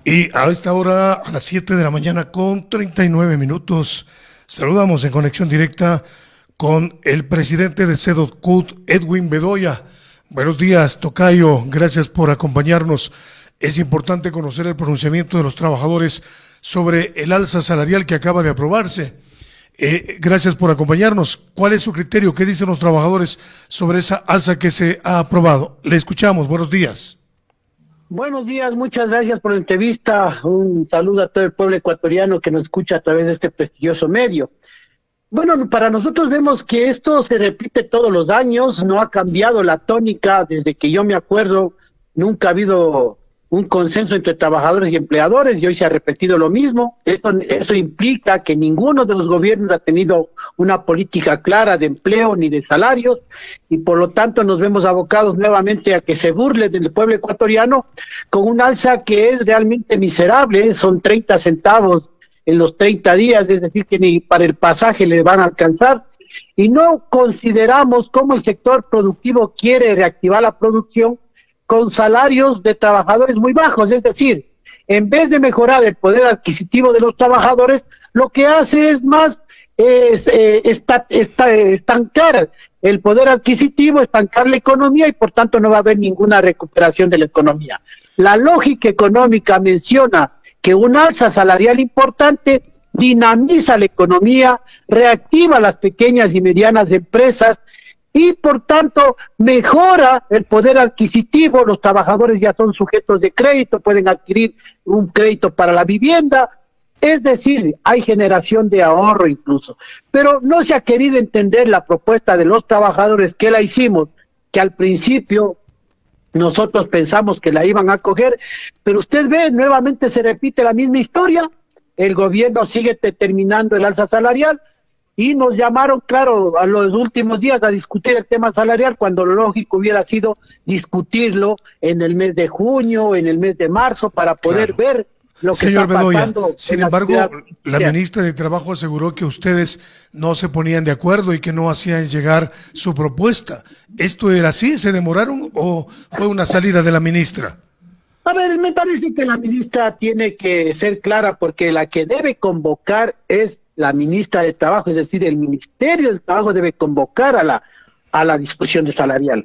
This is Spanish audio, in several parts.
Y a esta hora, a las 7 de la mañana con 39 minutos, saludamos en conexión directa con el presidente de Sedotcut, Edwin Bedoya. Buenos días, tocayo, gracias por acompañarnos. Es importante conocer el pronunciamiento de los trabajadores sobre el alza salarial que acaba de aprobarse. Gracias por acompañarnos. ¿Cuál es su criterio? ¿Qué dicen los trabajadores sobre esa alza que se ha aprobado? Le escuchamos, buenos días. Buenos días, muchas gracias por la entrevista. Un saludo a todo el pueblo ecuatoriano que nos escucha a través de este prestigioso medio. Bueno, para nosotros vemos que esto se repite todos los años, no ha cambiado la tónica desde que yo me acuerdo, nunca ha habido un consenso entre trabajadores y empleadores y hoy se ha repetido lo mismo. Eso implica que ninguno de los gobiernos ha tenido una política clara de empleo ni de salarios y por lo tanto nos vemos abocados nuevamente a que se burle del pueblo ecuatoriano con un alza que es realmente miserable, son 30 centavos en los 30 días, es decir, que ni para el pasaje le van a alcanzar, y no consideramos cómo el sector productivo quiere reactivar la producción con salarios de trabajadores muy bajos, es decir, en vez de mejorar el poder adquisitivo de los trabajadores, lo que hace es más estancar el poder adquisitivo, estancar la economía y por tanto no va a haber ninguna recuperación de la economía. La lógica económica menciona que un alza salarial importante dinamiza la economía, reactiva las pequeñas y medianas empresas y por tanto mejora el poder adquisitivo. Los trabajadores ya son sujetos de crédito, pueden adquirir un crédito para la vivienda, es decir, hay generación de ahorro incluso. Pero no se ha querido entender la propuesta de los trabajadores que la hicimos, que al principio nosotros pensamos que la iban a coger, pero usted ve, nuevamente se repite la misma historia, el gobierno sigue determinando el alza salarial y nos llamaron, claro, a los últimos días a discutir el tema salarial, cuando lo lógico hubiera sido discutirlo en el mes de junio, en el mes de marzo, para poder ver lo que Señor está Bedoya, pasando. sin embargo, la ministra de Trabajo aseguró que ustedes no se ponían de acuerdo y que no hacían llegar su propuesta. ¿Esto era así? ¿Se demoraron o fue una salida de la ministra? A ver, me parece que la ministra tiene que ser clara porque la que debe convocar es la ministra de Trabajo, es decir, el Ministerio del Trabajo debe convocar a la discusión de salarial.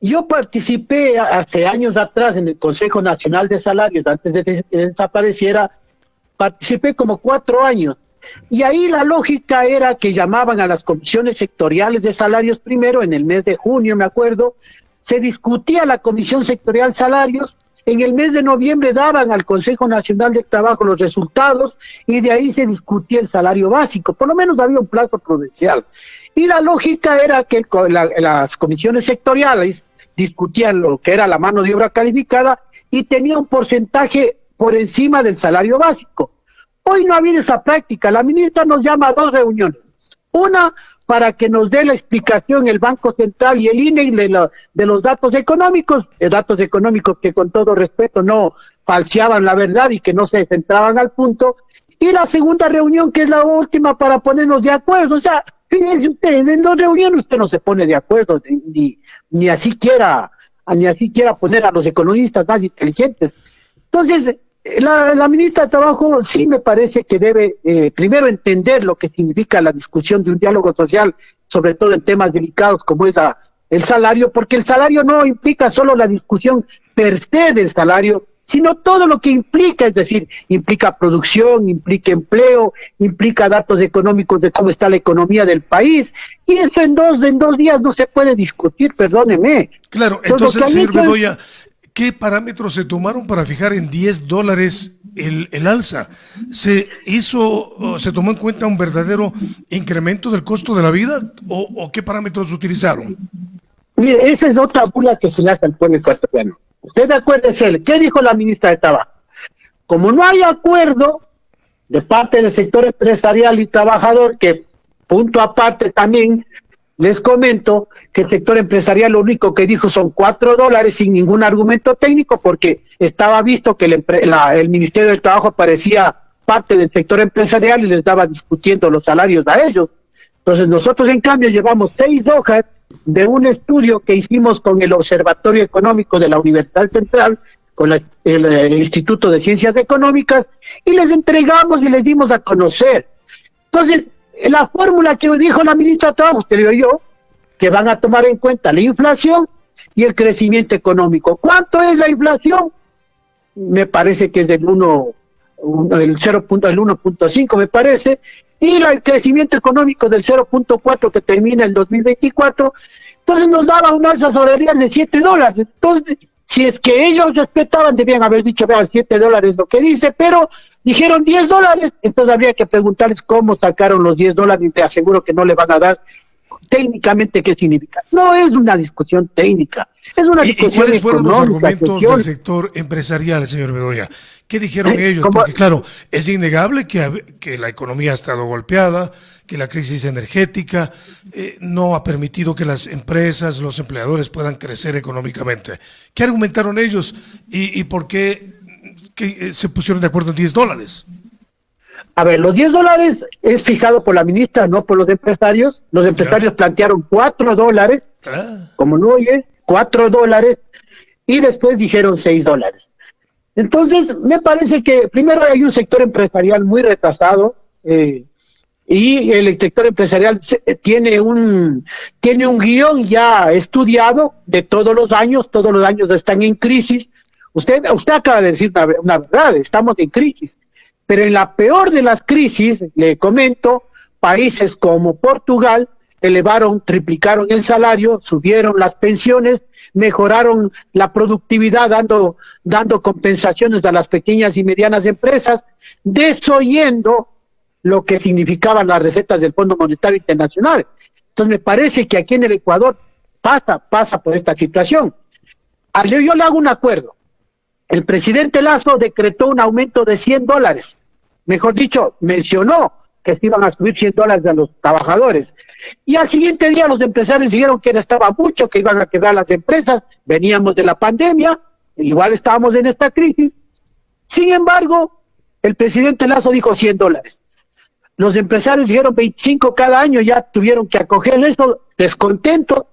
Yo participé hace años atrás en el Consejo Nacional de Salarios, antes de que desapareciera, participé como 4 años. Y ahí la lógica era que llamaban a las comisiones sectoriales de salarios primero, en el mes de junio, me acuerdo, se discutía la comisión sectorial salarios, en el mes de noviembre daban al Consejo Nacional de Trabajo los resultados y de ahí se discutía el salario básico, por lo menos había un plazo prudencial. Y la lógica era que las comisiones sectoriales discutían lo que era la mano de obra calificada y tenía un porcentaje por encima del salario básico. Hoy no ha habido esa práctica, la ministra nos llama a 2 reuniones, una para que nos dé la explicación el Banco Central y el INE de los datos económicos que con todo respeto no falseaban la verdad y que no se centraban al punto, y la segunda reunión que es la última para ponernos de acuerdo. O sea, fíjense ustedes, en 2 reuniones usted no se pone de acuerdo, ni así quiera poner a los economistas más inteligentes. Entonces, la ministra de Trabajo sí me parece que debe primero entender lo que significa la discusión de un diálogo social, sobre todo en temas delicados como es el salario, porque el salario no implica solo la discusión per se del salario, sino todo lo que implica, es decir, implica producción, implica empleo, implica datos económicos de cómo está la economía del país, y eso en dos días no se puede discutir, perdóneme. Claro, entonces, señor Bedoya, ¿qué parámetros se tomaron para fijar en $10 el alza? ¿Se tomó en cuenta un verdadero incremento del costo de la vida o qué parámetros utilizaron? Mire, esa es otra burla que se le hace al pueblo ecuatoriano. Usted acuérdese, ¿qué dijo la ministra de Trabajo? Como no hay acuerdo de parte del sector empresarial y trabajador, que punto aparte también les comento que el sector empresarial lo único que dijo son $4 sin ningún argumento técnico, porque estaba visto que el Ministerio del Trabajo parecía parte del sector empresarial y les estaba discutiendo los salarios a ellos. Entonces nosotros en cambio llevamos 6 hojas de un estudio que hicimos con el Observatorio Económico de la Universidad Central, con el Instituto de Ciencias Económicas, y les entregamos y les dimos a conocer. Entonces, la fórmula que dijo la ministra de Trabajo, creo yo, que van a tomar en cuenta la inflación y el crecimiento económico. ¿Cuánto es la inflación? Me parece que es del 1.5, me parece, y el crecimiento económico del 0.4 que termina el 2024. Entonces nos daba una alza salarial de $7. Entonces, si es que ellos respetaban, debían haber dicho, vean, $7 lo que dice, pero dijeron $10, entonces habría que preguntarles cómo sacaron los $10, y te aseguro que no le van a dar técnicamente qué significa. No es una discusión técnica, es una discusión. ¿Y cuáles fueron los argumentos del sector empresarial, señor Bedoya? ¿Qué dijeron ellos? Porque claro, es innegable que la economía ha estado golpeada, que la crisis energética no ha permitido que las empresas, los empleadores puedan crecer económicamente. ¿Qué argumentaron ellos y por qué se pusieron de acuerdo en $10? A ver, los $10 es fijado por la ministra, no por los empresarios. Los empresarios plantearon $4, como no oye, $4, y después dijeron $6. Entonces, me parece que primero hay un sector empresarial muy retrasado, y el sector empresarial tiene un guión ya estudiado de todos los años están en crisis. Usted acaba de decir una verdad, estamos en crisis. Pero en la peor de las crisis, le comento, países como Portugal triplicaron el salario, subieron las pensiones, mejoraron la productividad dando compensaciones a las pequeñas y medianas empresas, desoyendo lo que significaban las recetas del Fondo Monetario Internacional. Entonces me parece que aquí en el Ecuador pasa por esta situación. Yo le hago un acuerdo. El presidente Lasso decretó un aumento de $100. Mejor dicho, mencionó que se iban a subir $100 a los trabajadores. Y al siguiente día los empresarios dijeron que estaba mucho, que iban a quebrar las empresas, veníamos de la pandemia, igual estábamos en esta crisis. Sin embargo, el presidente Lasso dijo $100. Los empresarios dijeron 25 cada año, ya tuvieron que acoger eso, descontento,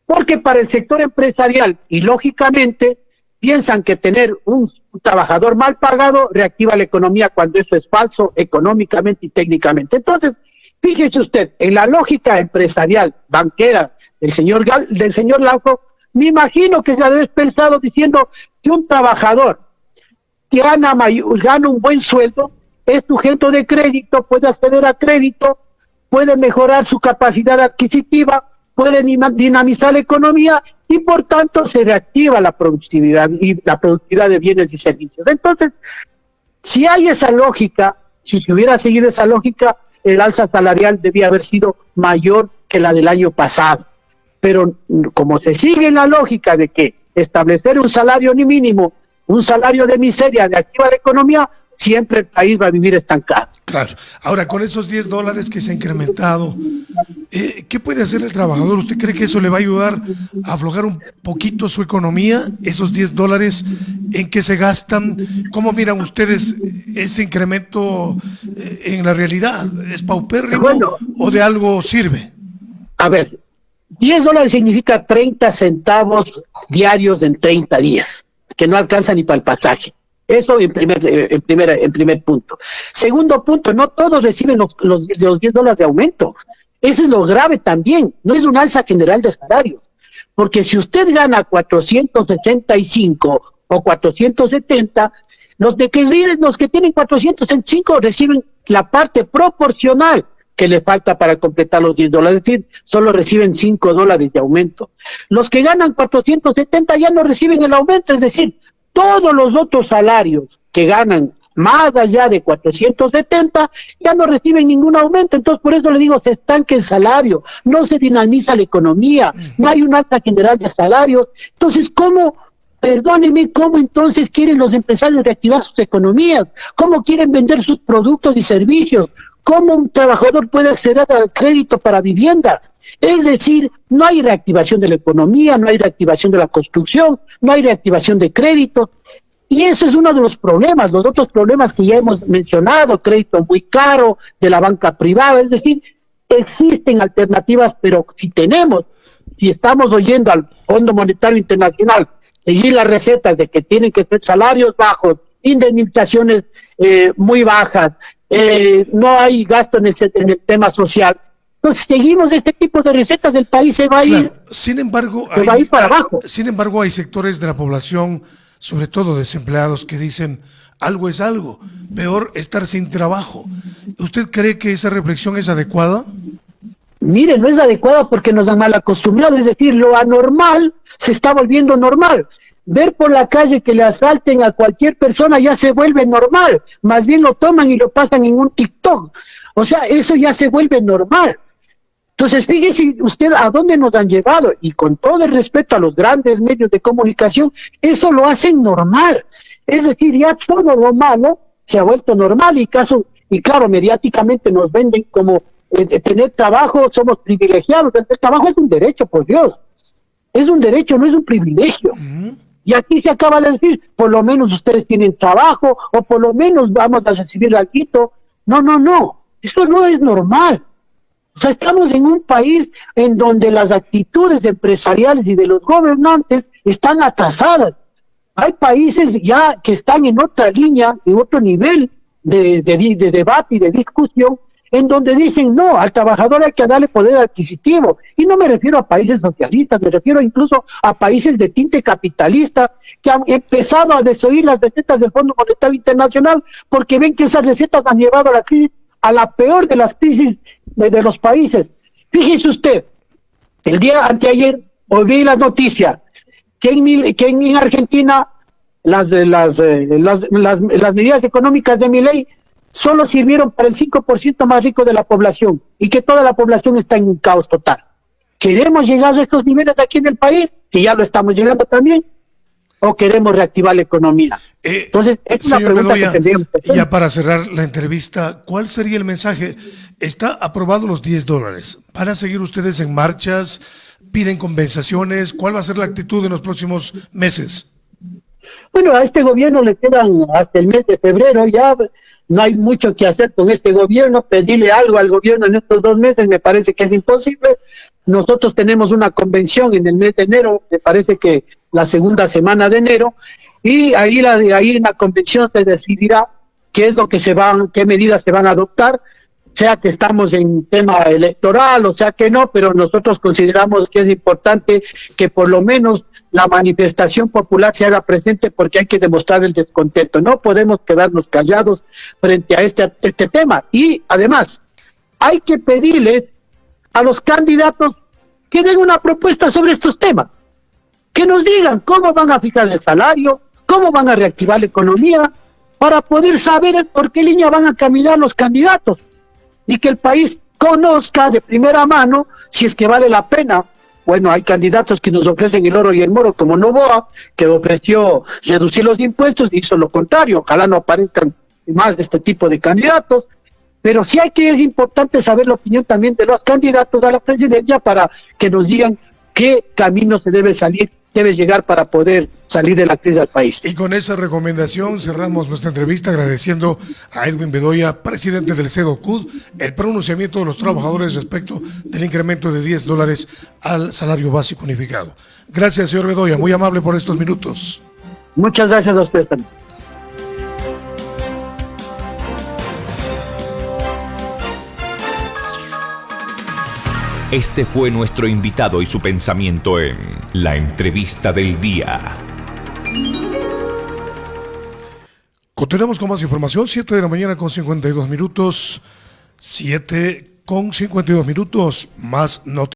porque para el sector empresarial, y lógicamente, piensan que tener un trabajador mal pagado reactiva la economía, cuando eso es falso económicamente y técnicamente. Entonces, fíjese usted, en la lógica empresarial, banquera del señor Lasso, me imagino que se ha de haber pensado diciendo que un trabajador que gana un buen sueldo, es sujeto de crédito, puede acceder a crédito, puede mejorar su capacidad adquisitiva, puede dinamizar la economía, y por tanto se reactiva la productividad de bienes y servicios. Entonces, si hay esa lógica, si se hubiera seguido esa lógica, el alza salarial debía haber sido mayor que la del año pasado. Pero como se sigue en la lógica de que establecer un salario mínimo, un salario de miseria, reactiva la economía, siempre el país va a vivir estancado. Claro. Ahora, con esos $10 que se ha incrementado, ¿qué puede hacer el trabajador? ¿Usted cree que eso le va a ayudar a aflojar un poquito su economía? ¿Esos $10 en qué se gastan? ¿Cómo miran ustedes ese incremento en la realidad? ¿Es paupérrimo o de algo sirve? A ver, $10 significa 30 centavos diarios en 30 días, que no alcanza ni para el pasaje. Eso en primer punto. Segundo punto, no todos reciben los $10 de aumento. Eso es lo grave también. No es una alza general de salarios. Porque si usted gana 465 o 470, los que tienen 465 reciben la parte proporcional que le falta para completar los $10, es decir, solo reciben $5 de aumento. Los que ganan 470 ya no reciben el aumento, es decir, todos los otros salarios que ganan más allá de 470 ya no reciben ningún aumento. Entonces, por eso le digo, se estanca el salario, no se dinamiza la economía, no hay un alza general de salarios. Entonces, ¿cómo entonces quieren los empresarios reactivar sus economías? ¿Cómo quieren vender sus productos y servicios? ¿Cómo un trabajador puede acceder al crédito para vivienda? Es decir, no hay reactivación de la economía, no hay reactivación de la construcción, no hay reactivación de crédito. Y ese es uno de los problemas. Los otros problemas que ya hemos mencionado, crédito muy caro de la banca privada, es decir, existen alternativas, pero si estamos oyendo al Fondo Monetario Internacional seguir las recetas de que tienen que ser salarios bajos, indemnizaciones muy bajas, no hay gasto en el tema social. Entonces seguimos este tipo de recetas, del país se va a ir, Claro, sin embargo, se va a ir para abajo. sin embargo, hay sectores de la población, sobre todo desempleados, que dicen algo es algo, peor estar sin trabajo. ¿Usted cree que esa reflexión es adecuada? Mire, no es adecuada porque nos han mal acostumbrado, es decir, lo anormal se está volviendo normal. Ver por la calle que le asalten a cualquier persona ya se vuelve normal, más bien lo toman y lo pasan en un TikTok. O sea, eso ya se vuelve normal. Entonces, fíjese usted a dónde nos han llevado, y con todo el respeto a los grandes medios de comunicación, eso lo hacen normal. Es decir, ya todo lo malo se ha vuelto normal, y claro, mediáticamente nos venden como tener trabajo, somos privilegiados. El trabajo es un derecho, por Dios. Es un derecho, no es un privilegio. Y aquí se acaba de decir, por lo menos ustedes tienen trabajo, o por lo menos vamos a recibir algo. No, eso no es normal. O sea, estamos en un país en donde las actitudes empresariales y de los gobernantes están atrasadas. Hay países ya que están en otra línea, en otro nivel de debate y de discusión, en donde dicen, no, al trabajador hay que darle poder adquisitivo. Y no me refiero a países socialistas, me refiero incluso a países de tinte capitalista que han empezado a desoír las recetas del Fondo Monetario Internacional porque ven que esas recetas han llevado a la crisis, a la peor de las crisis de los países. Fíjese usted, el día anteayer oí la noticia que en Argentina las medidas económicas de Milei solo sirvieron para el 5% más rico de la población, y que toda la población está en un caos total. ¿Queremos llegar a estos niveles aquí en el país, que ya lo estamos llegando también, o queremos reactivar la economía? Entonces, es una pregunta Bedoya, que tendríamos que hacer. ya para cerrar la entrevista, ¿cuál sería el mensaje? Está aprobado los $10. ¿Van a seguir ustedes en marchas? ¿Piden compensaciones? ¿Cuál va a ser la actitud en los próximos meses? Bueno, a este gobierno le quedan hasta el mes de febrero, ya no hay mucho que hacer con este gobierno. Pedirle algo al gobierno en estos 2 meses me parece que es imposible. Nosotros tenemos una convención en el mes de enero, me parece que la segunda semana de enero, y ahí en la convención se decidirá qué es lo que qué medidas se van a adoptar, sea que estamos en tema electoral o sea que no, pero nosotros consideramos que es importante que por lo menos la manifestación popular se haga presente, porque hay que demostrar el descontento. No podemos quedarnos callados frente a este tema. Y además, hay que pedirle a los candidatos que den una propuesta sobre estos temas, que nos digan cómo van a fijar el salario, cómo van a reactivar la economía, para poder saber por qué línea van a caminar los candidatos, y que el país conozca de primera mano si es que vale la pena. Bueno, hay candidatos que nos ofrecen el oro y el moro, como Noboa, que ofreció reducir los impuestos y hizo lo contrario. Ojalá no aparezcan más de este tipo de candidatos, pero sí es importante saber la opinión también de los candidatos a la presidencia, para que nos digan qué camino se debe llegar para poder salir de la crisis del país. Y con esa recomendación cerramos nuestra entrevista, agradeciendo a Edwin Bedoya, presidente del CEDOCUD, el pronunciamiento de los trabajadores respecto del incremento de $10 al salario básico unificado. Gracias, señor Bedoya, muy amable por estos minutos. Muchas gracias a ustedes también. Este fue nuestro invitado y su pensamiento en la entrevista del día. Continuamos con más información, 7 de la mañana con 52 minutos, 7 con 52 minutos, más noticias.